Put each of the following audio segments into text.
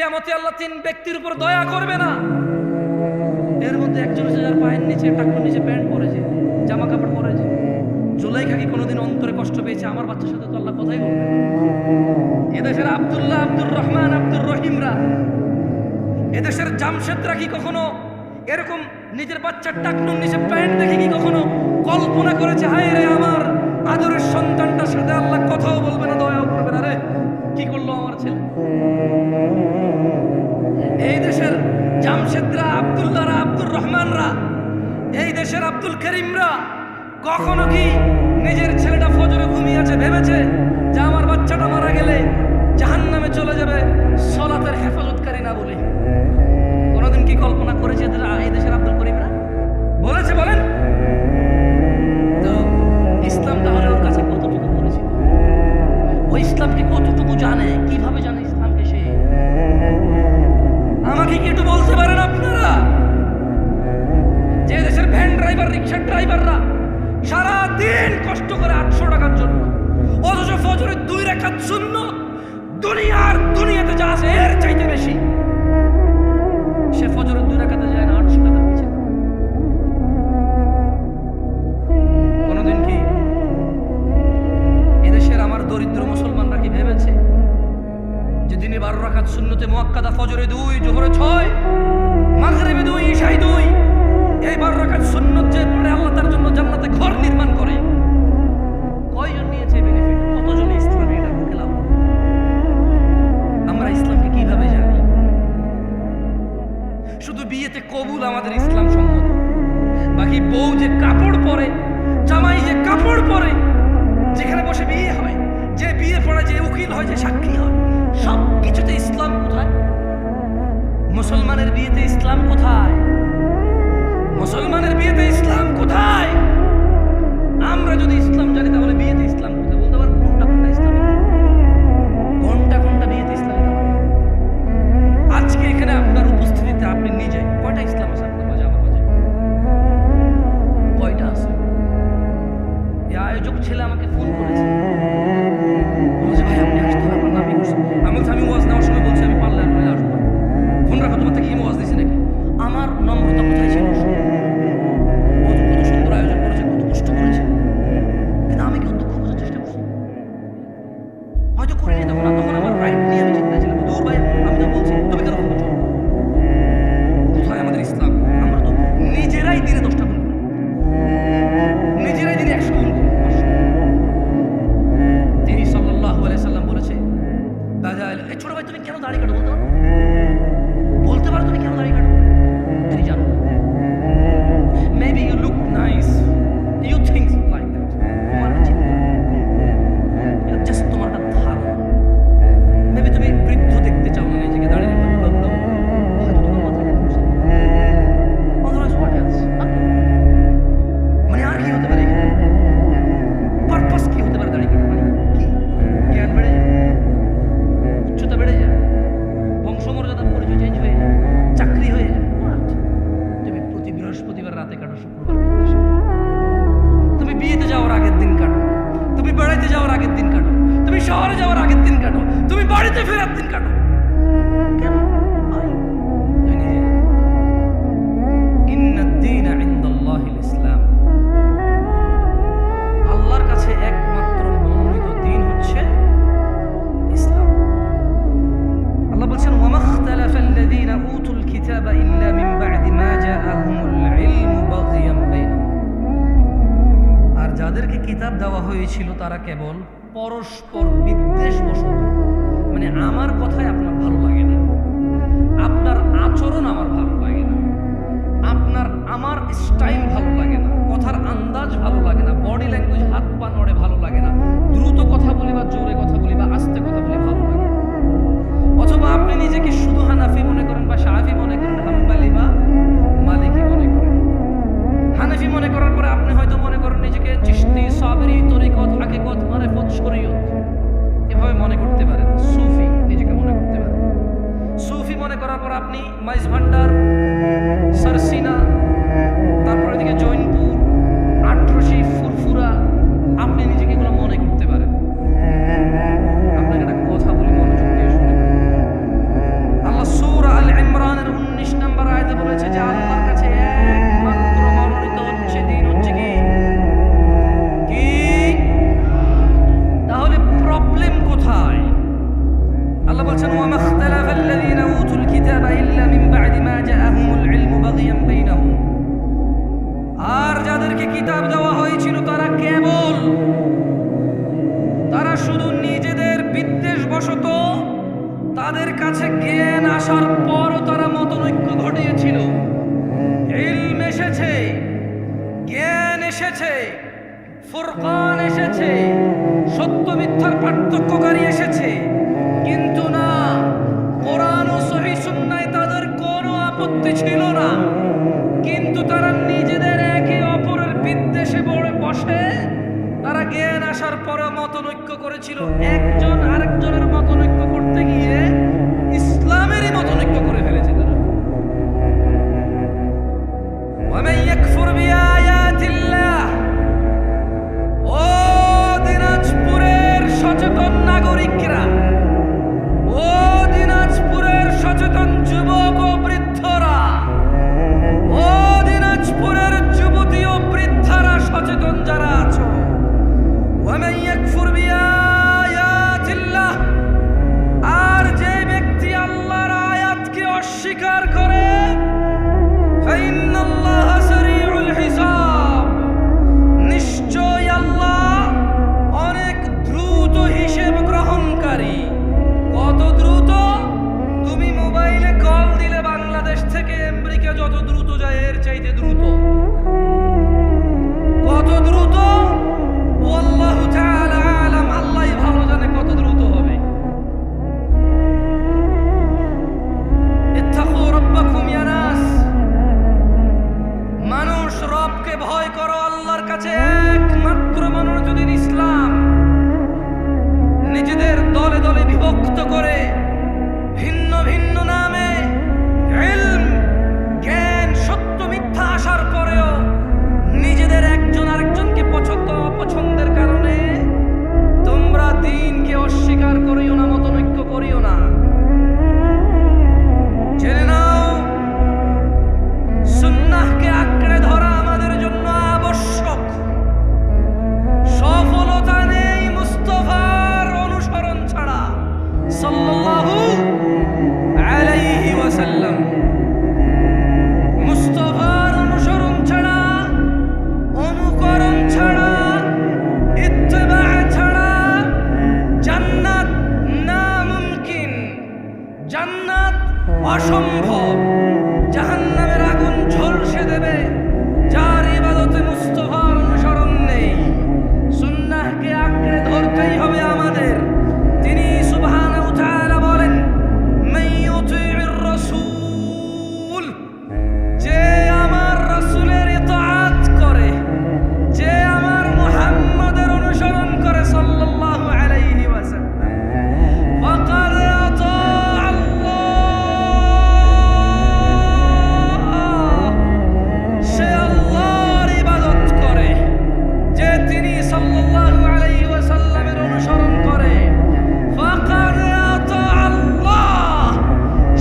কিয়ামতে আল্লাহ তিন ব্যক্তির উপর দয়া করবে না। এর মধ্যে একজন হচ্ছে যার পায়ের নিচে, টাকুর নিচে প্যান্ট পরেছে, জামা কাপড় পরেছে। জুলাইখা কি কোনোদিন অন্তরে কষ্ট পেয়েছে? আমার বাচ্চার সাথে তো আল্লাহ কথাই বলবে না। এদেশের আব্দুল্লাহ, আব্দুর রহমান, আব্দুর রহিমরা, এদেশের জামশেদরা কি কখনো এরকম নিজের বাচ্চার টাকনুর নিচে প্যান্ট দেখে কি কখনো কল্পনা করেছে হায় রে আমার আদরের সন্তানটার সাথে আল্লাহ কথাও বলবে না, দয়াও করবে না? রে কি করলো আমার ছেলে? এই দেশের জামশেদরা, আব্দুল্লাহরা, আব্দুর রহমানরা, এই দেশের আব্দুল করিমরা কখনো কি নিজের ছেলেটা ফজরে ঘুমিয়ে আছে ভেবেছে যে আমার বাচ্চাটা মারা গেলে জাহান্নামে চলে যাবে সলাতের হেফাজতকারী না বলে? কোনোদিন কি কল্পনা করেছে এই দেশের আব্দুল করিমরা? বলেছে? বলেন তো। ইসলাম তাহলে ওর কাছে কতটুকু পরিচিত? ওই ইসলামকে কতটুকু জানে? কিভাবে জানে ইসলামকে সে? আমাকে কি একটু বলতে পারেন আপনারা? যে দেশের ভ্যান ড্রাইভার, রিক্সা ড্রাইভাররা সারা দিন কষ্ট করে 800 টাকার জন্য, অথচ ফজরের 2 রাকাত সুন্নাত দুনিয়াতে যা আছে এর চাইতে বেশি, সে ফজরের 2 রাকাতে যায় না 800 টাকা দিচ্ছে। কোনদিন কি এদেশের আমার দরিদ্র মুসলমানরা কি ভেবেছে যে দিনে 12 রাকাত সুন্নতে মুআক্কাদা, ফজরে 2, জোহরে 6, মাগরিবে 2, ইশায় 2, এই 12 রাকাত সুন্নত যে পড়ে আল্লাহ তার জন্য জান্নাতে ঘর নির্মাণ করে? কয়জন নিয়েছে বেনিফিট? কতজন ইসলামে এটা খেলাম? আমরা ইসলামকে কিভাবে জানি? শুধু বিয়েতে কবুল আমাদের ইসলাম সম্মত, বাকি বউ যে কাপড় পরে, জামাই যে কাপড় পরে, যেখানে বসে বিয়ে হয়, যে বিয়ে পড়া, যে উকিল হয়, যে সাক্ষী হয়, সব কিছুতে ইসলাম কোথায়? মুসলমানের বিয়েতে ইসলাম কোথায়? মুসলমানের বিয়েতে ইসলাম কোথায়? আমরা যদি ইসলাম জানি তাহলে বিয়েতে ইসলাম কোথায়? বলতে পারবো কোনটা কোনটা ইসলাম? কোনটা বিয়েতে ইসলাম? আজকে এখানে আপনার উপস্থিতিতে আপনি নিজে কয়টা ইসলাম আছে আপনার মাঝে, আমার মাঝে? কয়টা আছে? এই আয়োজক ছেলে আমাকে ফোন করেছে, বলছে ভাই আপনি আসতে পারবেন না? আমি ওয়াজ নেওয়ার সময় বলছি আমি পারলে আর নইলে আসবো। ফোন রাখো, তোমার থেকে ওয়াজ দিয়েছে নাকি? আমার নম্রতা কোথায় ছিল? কত সুন্দর আয়োজন করেছে, কত কষ্ট করেছে, কিন্তু আমি কি দুঃখ বোঝার চেষ্টা করছি? হয়তো করিনি তখন আমার রাইট নিয়ে আমি চিন্তা ছিলাম, দূর ভাই আমি তো বলছি, তুমি কেন বলছো? কোথায় আমাদের ইসলাম? আমরা তো নিজেরাই দিনে 10টা গুণ করি, নিজেরাই দিনে 100 গুণ করি। তিনি সাল্লাল্লাহু আলাইহি সাল্লাম বলেছে, এই ছোট ভাই তুমি কেন দাড়ি কাটো? বলতে পারো তুমি কেন দাড়ি কাটো? তিনি জানো maybe you look nice, you think like that. তোমার চিন্তা, এটা জাস্ট তোমার একটা ধারণা। মেবি তুমি বৃদ্ধ দেখতে চাও না নিজেকে, দাঁড়িয়ে হয়তো তোমার মাথাটা ঘুরছে। অথবা হোয়াট এলস? মানে আর কি হতে পারে? পারপাস কি হতে পারে দাঁড়িয়ে কাটা? মানে কি? জ্ঞান বেড়ে যায়, উচ্চতা বেড়ে যায়, বংশমর্যাদা, পরিচয় চেঞ্জ হয়ে যায়, চাকরি হয়ে যায়। তুমি প্রতি বৃহস্পতিবার রাতে কাটো, শুক্রবার তুমি বিয়েতে যাওয়ার আগের দিন কাটো, তুমি বেড়াইতে যাওয়ার আগের দিন কাটো, তুমি শহরে যাওয়ার আগের দিন কাটো, তুমি বাড়িতে ফেরার দিন কাটো। কেন? ইন্নাদ-দীনা ইনদাল্লাহিল ইসলাম। আল্লাহর কাছে একমাত্র মনোনীত দ্বীন হচ্ছে ইসলাম। আল্লাহ বলছেন, ওয়ামাখতালাফাল্লাযীনা উতুল কিতাবা ইল্লা মিন বা'দি মা জাআহুমুল ইলমু বাগিয়ান বাইনাহুম। আর যাদেরকে কিতাব দেওয়া হয়েছিল তারা কেবল পরস্পর বিদ্বেষবশত, মানে আমার কথায় আপনার ভালো লাগে না, আপনার আচরণ আমার ভালো লাগে না, আমার স্টাইল ভালো লাগে না, কথার আন্দাজ ভালো লাগে না, বডি ল্যাঙ্গুয়েজ, হাত পা নড়ে ভালো লাগে না, দ্রুত কথা বলি বা জোরে কথা বলি বা আস্তে কথা বলি ভালো লাগে না। অথবা আপনি নিজেকে শুধু হানাফি মনে করেন বা শাফি মনে করেন, হাম্বালি বা মালিকি মনে করেন। হানাফি মনে করার পরে আপনি হয়তো মনে করেন নিজেকে চিশতি, সাবরি, তরিকত, হাকিকত, মারিফত, শরীয়ত এভাবে মনে করতে পারেন। সুফি নিজেকে মনে করতে পারেন। সুফি মনে করার পর আপনি মাইজ ভান্ডার, সারসিনা, তারপরে দিকে জৈনপুর, আটরশি, ফুরফুরা, আপনি নিজেকে এগুলো মনে করতে পারেন। আপনাকে একটা কথা বলি, মনোযোগ দিয়ে শুনে। আল্লাহ কাছে জ্ঞান আসার পরও তারা মতনৈক্য ঘটিয়েছিল। ইলম এসেছে, জ্ঞান এসেছে, ফুরকান এসেছে, সত্য মিথ্যার পার্থক্যকারী এসেছে, কিন্তু না, কোরআন ও সহিহ সুন্নায় তাদের কোনো আপত্তি ছিল না। কিন্তু তারা নিজেদের একে অপরের বিদ্বেষে বসে তারা জ্ঞান আসার পরে মতনৈক্য করেছিল। একজন আরেকজনের মতনৈক্য করতে গিয়ে ইসলামেরই মতনৈক্য করে ফেলেছে তারা। ওয়ামান ইয়াকফুর বিআয়াতিল্লাহ, ও দিনাজপুরের সচেতন নাগরিকরা, ও দিনাজপুরের সচেতন যুবক ও বৃদ্ধরা, ও দিনাজপুরের যুবতী ও বৃদ্ধারা, সচেতন যারা আছো, ওয়ামান ইয়াকফুর বিআয়াতিল্লাহ, আর যে ব্যক্তি আল্লাহর আয়াতকে অস্বীকার করে, ফাইন্নাল্লাহা সারিউল হিসাব, নিশ্চয় আল্লাহ অনেক দ্রুত হিসেব গ্রহণকারী। কত দ্রুত? তুমি মোবাইলে কল দিলে বাংলাদেশ থেকে আমেরিকা যত দ্রুত যায় এর চাইতে দ্রুত। কত দ্রুত? আল্লাহু তাআলা আলাম, আল্লাহই ভালো জানে কত দ্রুত হবে। ইত্তাকু রাব্বাকুম ইয়া নাস, মানুষ রবকে ভয় করো। আল্লাহর কাছে একমাত্র মনোনীত দিন ইসলাম। নিজেদের দলে দলে বিভক্ত করে ভিন্ন ভিন্ন নামে ইলম, জ্ঞান, সত্য মিথ্যা আসার পরেও নিজেদের একজন আরেকজনকে পছন্দ অপছন্দের কারণে তোমরা দ্বীনকে অস্বীকার করিও না, মতনৈক্য করিও না। জেনে নাও, সুন্নাহকে আঁকড়ে ধরা আমাদের জন্য আবশ্যক। সফলতা নেই মুস্তাফার অনুসরণ ছাড়া, সাল্লাল্লাহু আলাইহি ওয়াসাল্লাম। মুস্তাফার অনুসরণ ছাড়া, অনুকরণ ছাড়া, ইত্তেবা ছাড়া জান্নাত নামুমকিন, জান্নাত অসম্ভব। জাহান্নামের আগুন ঝলসে দেবে যার ইবাদতে মুস্তাফার অনুসরণ নেই। সুন্নাহকে আঁকড়ে ধরতেই হবে আমাদের। তিনি সুবহানাহু ওয়া তাআলা বলেন, মান ইউতি'র রাসূল, যে আমার রাসূলের ইতাআত করে, যে আমার মুহাম্মদের অনুসরণ করে সাল্লাল্লাহু আলাইহি ওয়াসাল্লাম, ফাকাদ আতা আল্লাহ, সে আল্লাহর ইবাদত করে। যে তিনি সাল্লাল্লাহু আলাইহি ওয়াসাল্লামের অনুসরণ করে, ফাকাদ আতা আল্লাহ,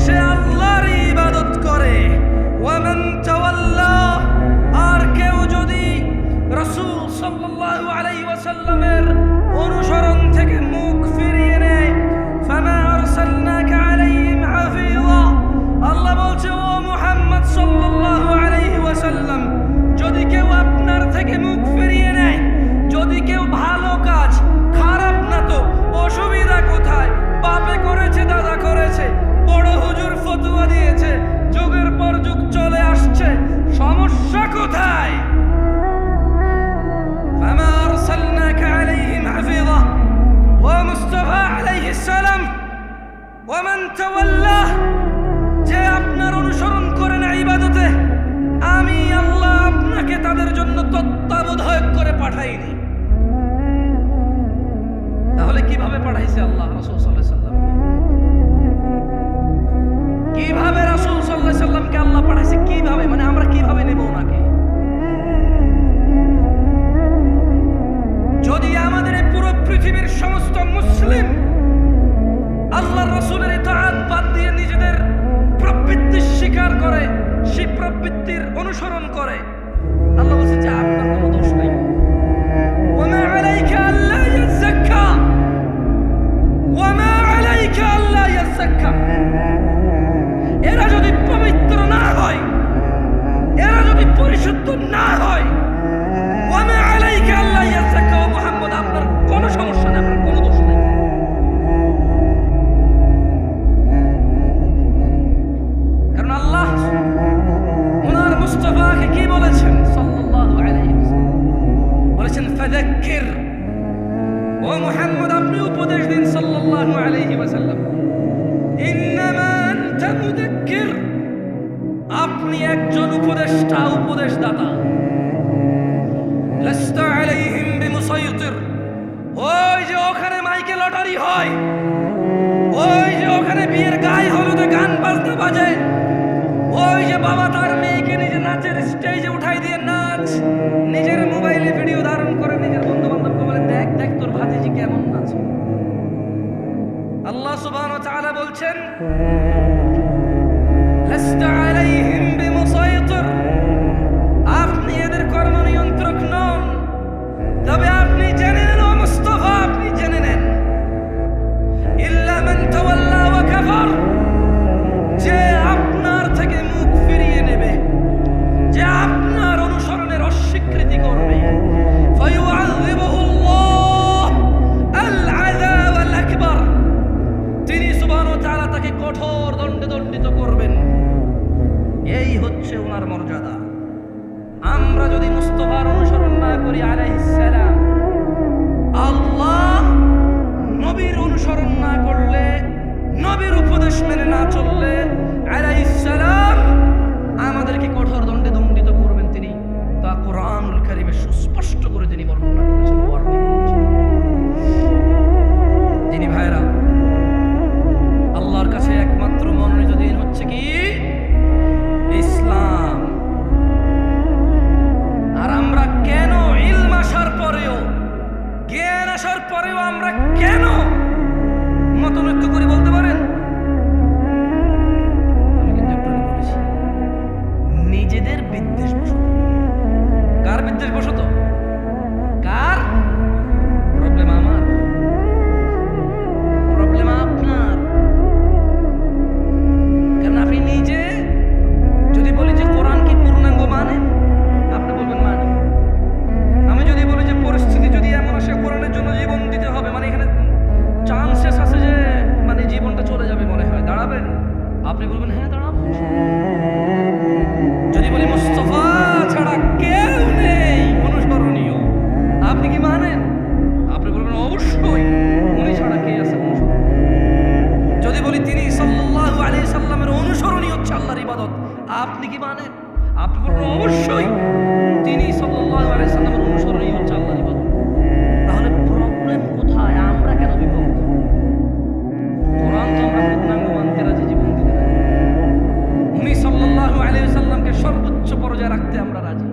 সে আল্লাহর ইবাদত করে। ওয়ামান তাওয়াল্লা, আর কেউ যদি রাসূল সাল্লাল্লাহু আলাইহি ওয়াসাল্লামের অনুসরণ থেকে মুখ ফিরিয়ে নেয়, ফামা আরসালনাকা আলাইহিম হাফিযা, আল্লাহ বলছে, ও মুহাম্মদ সাল্লাল্লাহু আলাইহি ওয়াসাল্লাম, যদি কেউ আপনার থেকে মুখ ফিরিয়ে নেয়, যদি কেউ ভালো কাজ, খারাপ না তো অসুবিধা কোথায়? বাপে করেছে, দাদা করেছে, বড় হুজুর ফতোয়া দিয়েছে, যুগের পর যুগ চলে আসছে, সমস্যা কোথায়? ফামা আরসালনাকা আলাইহিম হাফিযা, ও মুস্তাফা আলাইহিস সালাম, ওয়ামান তাওয়াল্লা, যে আপনার অনুসরণ করে না ইবাদতে, আমি আল্লাহ আপনাকে তাদের জন্য তত্ত্বাবধায়ক করে পাঠাইনি। তাহলে কিভাবে পাঠাইছে আল্লাহ রাসূল সাল্লাল্লাহু আলাইহি সাল্লামকে? কিভাবে রাসূল সাল্লাল্লাহু আলাইহি সাল্লামকে আল্লাহ পাঠাইছে? কিভাবে, মানে আমরা কিভাবে নেব ওনাকে? যদি আমাদের এই পুরো পৃথিবীর সমস্ত মুসলিম আল্লাহর রাসূলের ইতাআত বাদ দিয়ে নিজেদের প্রবৃত্তি স্বীকার করে, সেই প্রবৃত্তির অনুসরণ করে, আল্লাহ বলছে যে আপনার কোনো দোষ নাই। ওয়ামা আলাইকা আল্লা ইয়াযাক্কা, ওয়ামা আলাইকা আল্লা ইয়াযাক্কা, এরা যদি পবিত্র না হয়, এরা যদি পরিশুদ্ধ না হয়, ওয়ামা আলাইকা আল্লা ইয়াযাক্কা, ও মুহাম্মদ আপনার কোনো সমস্যা নেই, আপনার কোনো দোষ নেই। একজন উপদেষ্টা, উপদেশদাতা। লাস্তা আলাইহিম বিমুসাইতির, ওই যে ওখানে মাইকে লটারি হয়, ওই যে ওখানে বিয়ের গায়ে হলুদে গান বাজনা বাজে, ওই যে বাবা তার মেয়েকে নিজে নাচের স্টেজে উঠাই দিয়ে নাচ, নিজের মোবাইলে ভিডিও ধারণ করে নিজের বন্ধু বান্ধবকে বলে দেখ দেখ তোর ভাতিজি কেমন নাচে। আল্লাহ সুবহানাহু ওয়া তাআলা বলছেন লাস্তা আলাইহিম বিমুসাইতির, আপনি এদের কর্ম নিয়ন্ত্রক নন, তবে আপনি জেনে নেন ও মুস্তাফা, আপনি জেনে নেন ইল্লা মান তাওয়াল্লা ওয়া কাফার, যে আপনার থেকে মুখ ফিরিয়ে নেবে, যে আপনার অনুসরণের অস্বীকৃতি করবে, ফায়ুআযিবুহুল্লাহ আল আযাব আল আকবার, তিনি সুবহানাহু ওয়া তাআলা তাকে কঠোর দণ্ডে দণ্ডিত করবেন। এই হচ্ছে ওনার মর্যাদা। আমরা যদি মুস্তাফার অনুসরণ না করি আলাইহিস সালাম, আল্লাহ নবীর অনুসরণ না করলে, নবীর উপদেশ মেনে না চললে আলাইহিস সালাম আমাদেরকে কঠোর দণ্ডে দণ্ডিত করবেন। তিনি তা কোরআনুল কারীমে সুস্পষ্ট করে তিনি বর্ণনা করেছেন, ওয়ার্নিং করেছেন। তিনি ভাইরা, আল্লাহর কাছে একমাত্র মনোনীত দিন হচ্ছে কি? ইসলাম। আর আমরা কেন ইলম আসার পরেও, জ্ঞান আসার পরেও আমরা কেন মতনৈক্য করি বলতে পারেন? আমি কিন্তু একটু আগে বলেছি, নিজেদের বিদ্বেষ বশত। কার বিদ্বেষ বশত? কার? প্রবলেম আমার, প্রবলেম আপনার। কারণ আপনি নিজে যদি বলি যে কোরআন কি পূর্ণাঙ্গ মানেন, আপনি বলবেন মানে। আমি যদি বলি যে পরিস্থিতি যদি এমন আসে কোরআনের জন্য জীবন দিতে হবে, মানে এখানে চান্সেস আছে যে মানে জীবনটা চলে যাবে মনে হয়, দাঁড়াবেন? আপনি বলবেন হ্যাঁ দাঁড়াবো। যদি বলি মুস্তাফা ছাড়া কেউ নেই অনুসরণীয়, আপনি কি মানেন? আপনি বলবেন অবশ্যই, উনি ছাড়া কে আছে অনুসরণ। যদি বলি তিনি সাল্লাল্লাহু আলাইহি সাল্লামের অনুসরণই হচ্ছে আল্লাহর ইবাদত, আপনি কি মানেন? আপনি বলবেন অবশ্যই, তিনি সাল্লাল্লাহু আলাইহি সাল্লামের অনুসরণই হচ্ছে আল্লাহর ইবাদত। তাহলে প্রবলেম কোথায়? আমরা কেন বিভক্ত? কোরআন তো আমরা পূর্ণাঙ্গ মানতে রাজি, জীবন দিতে রাজি। উনি সাল্লাল্লাহু আলাইহি সাল্লামকে সর্বোচ্চ পর্যায়ে রাখতে আমরা রাজি।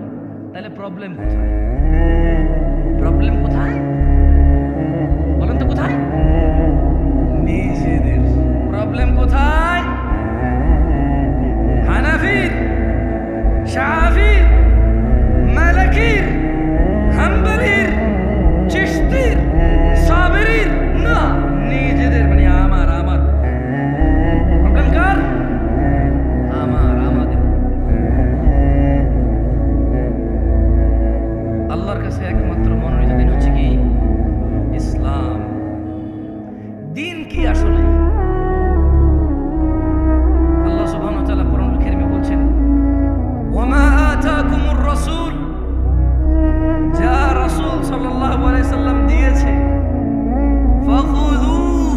তাহলে প্রবলেম কোথায়? প্রবলেম কোথায় বলেন তো? কোথায়? নিজেদের। প্রবলেম কোথায়? হানাফির, শাফির, মালিকির, হাম্বলির, চিশতির, সাবেরির না, নিজেদের। মানে আমার আমার প্রবলেম কার? আমার, আমাদের। আল্লাহর কাছে একমাত্র মনোনীত দিন হচ্ছে কি? ইসলাম। দিন কি আসলে? আল্লাহ সুবহানাহু ওয়া তাআলা কোরআনুল কারীমে বলছেন ওয়ামা আতাকুমুর রাসূল, যা রাসূল সাল্লাল্লাহু আলাইহি সাল্লাম দিয়েছে, ফাখুযুহ,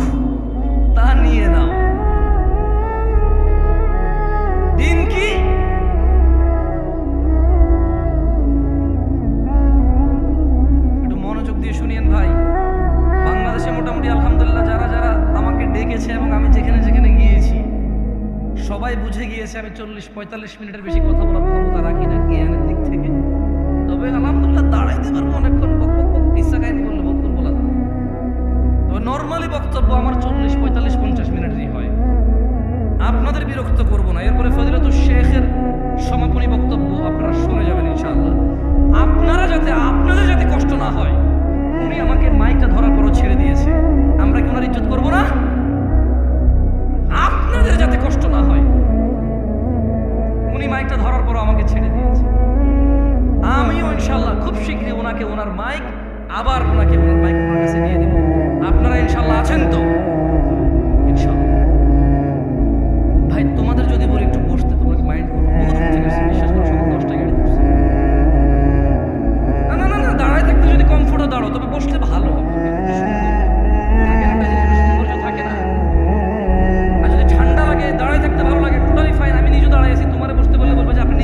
তা নিয়ে নাও। দিন কি? একটু মনোযোগ দিয়ে শুনিয়েন ভাই। বাংলাদেশে মোটামুটি আলহামদুলিল্লাহ যারা যারা আমাকে ডেকেছে এবং আমি যেখানে যেখানে গিয়েছি সবাই বুঝে গিয়েছে আমি 40-45 মিনিটের বেশি কথা বলার ক্ষমতা রাখি না জ্ঞানের দিক থেকে। তবে আলহামদুলিল্লাহ দাঁড়াইতে পারবো অনেকক্ষণ, বক বক বক ইচ্ছা কাহিনী বললে বকক্ষণ বলা যাবে। তবে নর্মালি বক্তব্য আমার 40-45-50 মিনিটেরই হয়। আপনাদের বিরক্ত করবো না। এরপরে ফজিলাতুল শেখের সমাপনী বক্তব্য আপনারা শুনে যাবেন ইনশাআল্লাহ। আপনাদের যাতে কষ্ট না হয়, উনি আমাকে মাইকটা ধরার পরও ছেড়ে দিয়েছে, আমরা কি ওনার ইজ্জত করবো না? আপনাদের যাতে কষ্ট না হয়, উনি মাইকটা ধরার পরও আমাকে ছেড়ে দিয়েছে। আমিও ইনশাআল্লাহ খুব শীঘ্রই ওনাকে ওনার মাইক আবার ওনাকে ওনার মাইক ওনার কাছে দিয়ে দেব। আপনারা ইনশাআল্লাহ আছেন তো? ইনশাআল্লাহ। ভাই তোমাদের যদি বলি একটু বসতে, তোমাকে মাইন্ড করবো? বহু দূর থেকে এসেছি, বিশ্বাস করো, সকাল 10টায় গাড়ি ধরছি। না না না না, দাঁড়ায় থাকতে যদি কমফোর্টে দাঁড়ো, তবে বসলে ভালো হবে। থাকে না একটা জিনিস, সৌন্দর্য থাকে না? আর যদি ঠান্ডা লাগে, দাঁড়ায় থাকতে ভালো লাগে, টোটালি ফাইন। আমি নিজে দাঁড়ায় আছি, তোমারে বসতে বললে বলবে যে আপনি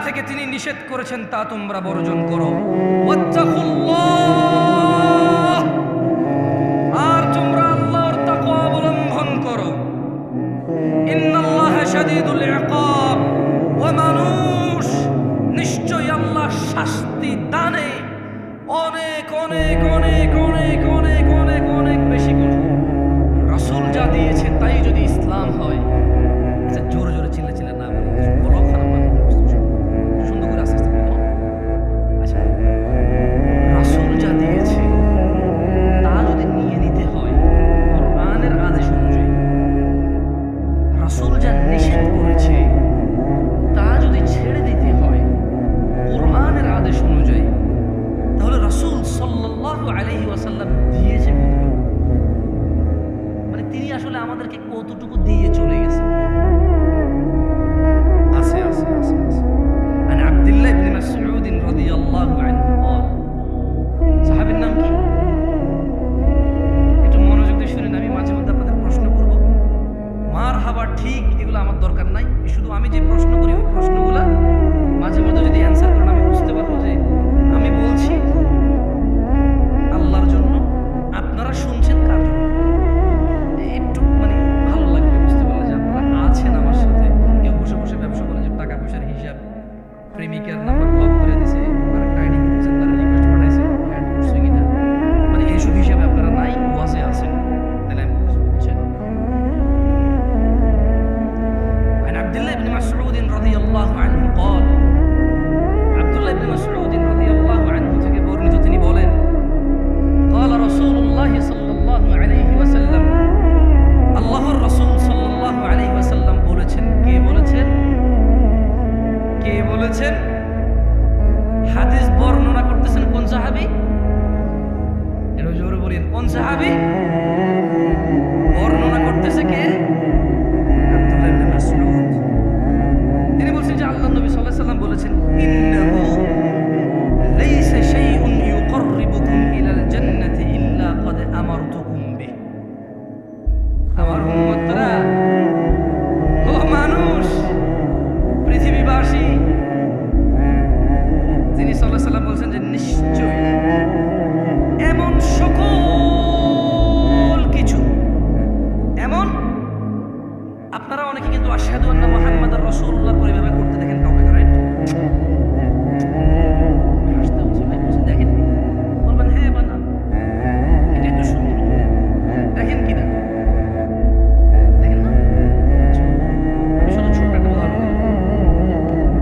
থেকে তিনি নিষেধ করেছেন তা তোমরা বর্জন করো। ওয়াত্তাকুল্লাহ, আর তোমরা আল্লাহর তাকওয়া অবলম্বন করো। ইন্নাল্লাহা শাদীদুল ইকাব, ওয়া মানুষ নিশ্চয় আল্লাহ শাস্তি দানে অনেক অনেক অনেক অনেক অনেক অনেক অনেক বেশি কঠোর। রাসূল যা দিয়েছে তাই যদি ইসলাম হয়, আচ্ছা জোরে জোরে চিল্লা চিল্লা না বলো, খারাপ না, সুন্দর করে আস্তে আস্তে বলো। আচ্ছা, রাসূল যা দিয়েছে তা যদি নিয়ে নিতে হয় কোরআনের আদেশ অনুযায়ী, রাসূল যা নিষেধ করেছে তা যদি ছেড়ে দিতে হয় কোরআনের আদেশ অনুযায়ী, তাহলে রাসূল সাল্লাল্লাহু আলাইহি ওয়াসাল্লাম দিয়েছে কতটুকু? মানে তিনি আসলে আমাদেরকে কতটুকু দিয়ে চলে গেছে? আছে আছে আছে আছে। আন আব্দুল্লাহ ইবনে মাসউদ রাদিয়াল্লাহু আনহু قال, সাহাবীর নাম কি? একটু মনোযোগ দিয়ে শুনেন, আমি মাঝে মধ্যে আপনাদের প্রশ্ন করব। মারহাবা ঠিক এগুলো আমার দরকার নাই, শুধু আমি যে প্রশ্ন করি ওই প্রশ্নগুলো মাঝে মধ্যে যদি অ্যান্সার করেন আমি বুঝতে পারবো যে আমি বলছি আল্লাহর জন্য, আপনারা শুনছেন কার জন্য। একটু মানে ভালো লাগবে বুঝতে পারলে যে আপনারা আছেন আমার সাথে। কেউ বসে বসে ব্যবসা করে, যে টাকা পয়সার হিসাব, প্রেমিকার নাম্বার ব্লক করে দিছে, আরেকটা আইডি কিনছেন, তারা রিকোয়েস্ট পাঠাইছে, অ্যাড করছে কিনা, মানে এইসব হিসাবে আপনারা নাই, ওয়াজে আছেন, তাহলে আমি বুঝছেন। عن عبد الله بن مسعود رضي الله عنه قال, আব্দুল্লাহ ইবনে মাসউদ রাদিয়াল্লাহু আনহু থেকে বর্ণিত, তিনি বলেন, قال رسول الله صلى الله عليه وسلم, আল্লাহর রাসূল সাল্লাল্লাহু আলাইহি ওয়াসাল্লাম বলেছেন। কে বলেছেন? কে বলেছেন? হাদিস বর্ণনা করতেছেন কোন সাহাবী? এর জোরে বলেন, কোন সাহাবী? বর্ণনা করতেছে কে? আব্দুল্লাহ ইবনে মাসউদ। তিনি বলছেন যে আল্লাহর নবী সাল্লাল্লাহু আলাইহি ওয়াসাল্লাম বলেছেন, ইন্নাহু লাইসা শাইউন ইউকাররিবুকুম ইলাল জান্নাতি ইল্লা ক্বাদ আমারতুকুম বিহি। আমার উম্মতরা, ও মানুষ, পৃথিবীবাসী, তিনি সাল্লাল্লাহু আলাইহি ওয়াসাল্লাম বলছেন যে নিশ্চয় এমন সকল কিছু, এমন, আপনারা অনেকে কিন্তু আশহাদু আন্না মুহাম্মাদার রাসূলুল্লাহ পরে এভাবে করতে দেখেন কাউকে, রাইট? হাসতে হচ্ছে ভাই, বসে দেখেন, বলবেন হ্যাঁ বা না, এটা একটু সুন্দর, দেখেন কি না, দেখেন না? আমি শুধু ছোট্ট একটা উদাহরণ দিই।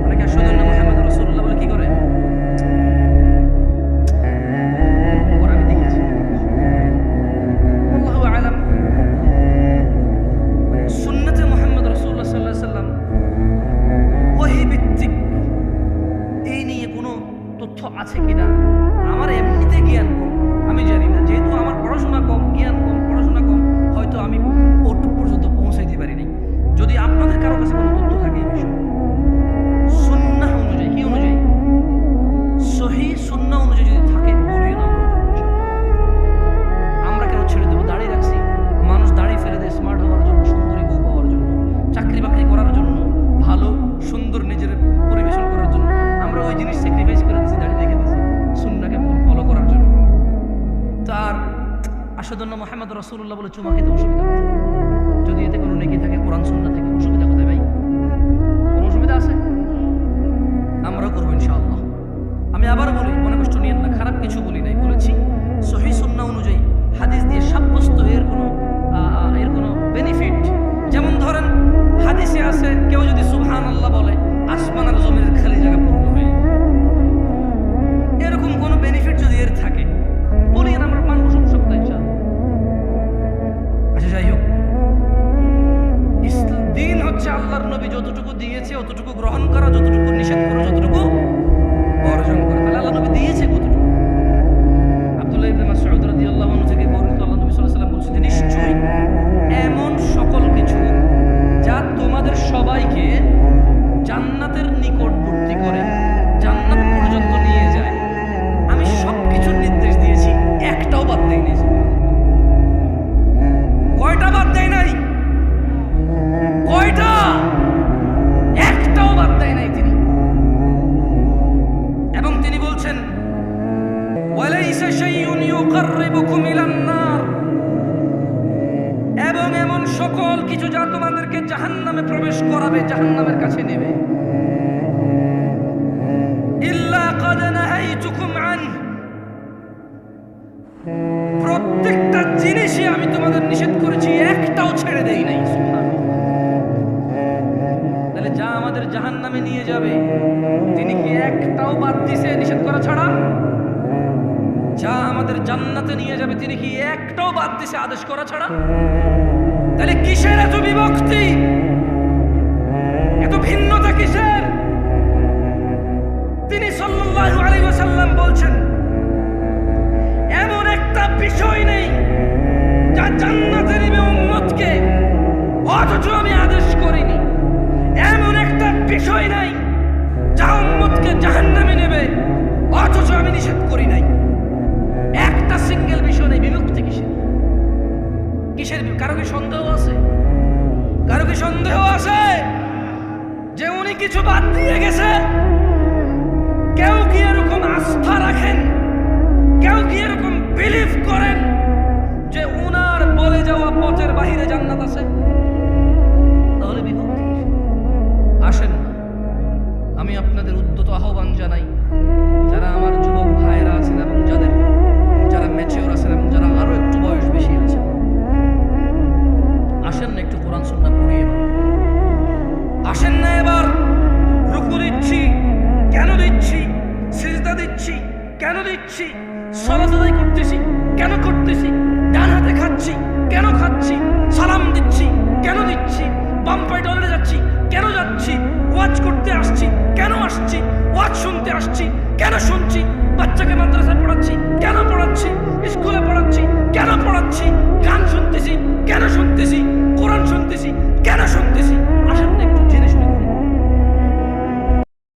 অনেকে আশহাদু আন্না মুহাম্মাদার রাসূলুল্লাহ বলে কি করে? ওরা আমি দেখেছি, আল্লাহু আ'লাম। সুন্নতে মুহাম্মদ রাসূলুল্লাহ সাল্লাল্লাহু আলাইহি ওয়াসাল্লাম ওহী ভিত্তিক এই নিয়ে কোনো তথ্য আছে কিনা, আমার এমনিতে জ্ঞান কম, আমি জানি না, যেহেতু আমার পড়াশোনা কম, জ্ঞান কম, পড়াশোনা কম, হয়তো আমি ওটুক পর্যন্ত পৌঁছাইতে পারিনি। যদি আপনাদের কারো কাছে কোনো তথ্য থাকে এই বিষয়ে, সুন্নাহ অনুযায়ী, কি অনুযায়ী? সহিহ সুন্নাহ অনুযায়ী যদি থাকে বলিও না, আমরা কেন ছেড়ে দেবো? দাড়ি রাখছি, মানুষ দাড়ি ফেলে দেয় স্মার্ট হওয়ার জন্য, সুন্দরী বউ পাওয়ার জন্য, চাকরি বাকরি করার জন্য, ভালো সুন্দর নিজের পরিবেশন করার জন্য। আমরা ওই জিনিস স্যাক্রিফাইস করে দিচ্ছি, দাড়ি রেখে দিচ্ছি সুন্নাহকে ফলো করার জন্য। তার আশহাদু আন্না মুহাম্মাদুর রাসূলুল্লাহ বলে চুমা খেতে অসুবিধা কোথায়? যদি এতে কোনো নেকি থাকে কোরআন সুন্নাহ থেকে, অসুবিধা কোথায় ভাই? কোনো অসুবিধা আছে? আমরাও করবো ইনশাআল্লাহ। আমি আবার বলি, মনে কষ্ট নিয়েন না, খারাপ কিছু বলি নাই, বলেছি সহিহ সুন্নাহ অনুযায়ী হাদিস দিয়ে সাব্যস্ত এর কোনো বেনিফিট। যেমন ধরেন হাদিসে আছে কেউ যদি সুবহানাল্লাহ বলে আসমান আর জমিনের খালি জায়গা পূর্ণ হয়ে, এরকম কোনো বেনিফিট যদি এর থাকে বলি, আমরা মানব সমস্যা কোথায়? ইনশাআল্লাহ। আচ্ছা যাই হোক, দিন হচ্ছে আল্লাহর নবী যতটুকু দিয়েছে অতটুকু গ্রহণ করা, যতটুকু নিষেধ করা, যতটুকু ওয়ালাইসা শাইউন ইউকাররিবুকুম ইলান নার, এবং এমন সকল কিছু যা তোমাদেরকে জাহান্নামে প্রবেশ করাবে, জাহান্নামের কাছে নেবে। ইল্লা ক্বাদ নাহাইতুকুম আনহু, প্রত্যেকটা জিনিসই আমি তোমাদের নিষেধ করেছি, একটাও ছেড়ে দেই নাই। তাহলে যা আমাদের জাহান্নামে নিয়ে যাবে তিনি কি একটাও বাদ দিছে নিষেধ করা ছাড়া? যা আমাদের জান্নাতে নিয়ে যাবে তিনি কি একটাও বাদ দিছে আদেশ করা ছাড়া? তাহলে কিসের এত বিভক্তি, এত ভিন্নতা কিসের? তিনি সাল্লাল্লাহু আলাইহি ওয়াসাল্লাম বলছেন এমন একটা বিষয় নেই যা জান্নাতে নিবে উম্মতকে অথচ আমি আদেশ করিনি, এমন একটা বিষয় নাই যা উম্মতকে জাহান্নামে নেবে অথচ আমি নিষেধ করি নাই। একটা সিঙ্গেল বিষয় নেই, বিভক্তি কিসের? কিসের? কারো কি সন্দেহ আছে? কারো কি সন্দেহ আছে যে উনি কিছু বাদ দিয়ে গেছে? কেউ কি এরকম আস্থা রাখেন, কেউ কি এরকম বিলিভ করেন যে উনার বলে যাওয়া পথের বাহিরে জান্নাত আছে? তাহলে বিভক্তি আসেন না। আমি আপনাদের উদ্যত আহ্বান জানাই, যারা আমার যুবক ভাইরা আছেন এবং যারা ম্যাচিওর আছেন এবং যারা আরো একটু বয়স বেশি আছে, আসেন না একটু কোরআন সুন্নাহ পড়ি। আসেন না এবার রুকু দিচ্ছি কেন দিচ্ছি, সিজদা দিচ্ছি কেন দিচ্ছি, সালাত আদায় করতেছি কেন করতেছি, ডান হাতে খাচ্ছি কেন খাচ্ছি, সালাম দিচ্ছি কেন দিচ্ছি, বাম পায়ে টয়লেটে যাচ্ছি কেন যাচ্ছি, ওয়াজ করতে আসছি কেন আসছি, ওয়াজ শুনতে আসছি কেন শুনছি, বাচ্চাকে মাদ্রাসায় পড়াচ্ছি কেন পড়াচ্ছি, স্কুলে পড়াচ্ছি কেন পড়াচ্ছি, গান শুনতে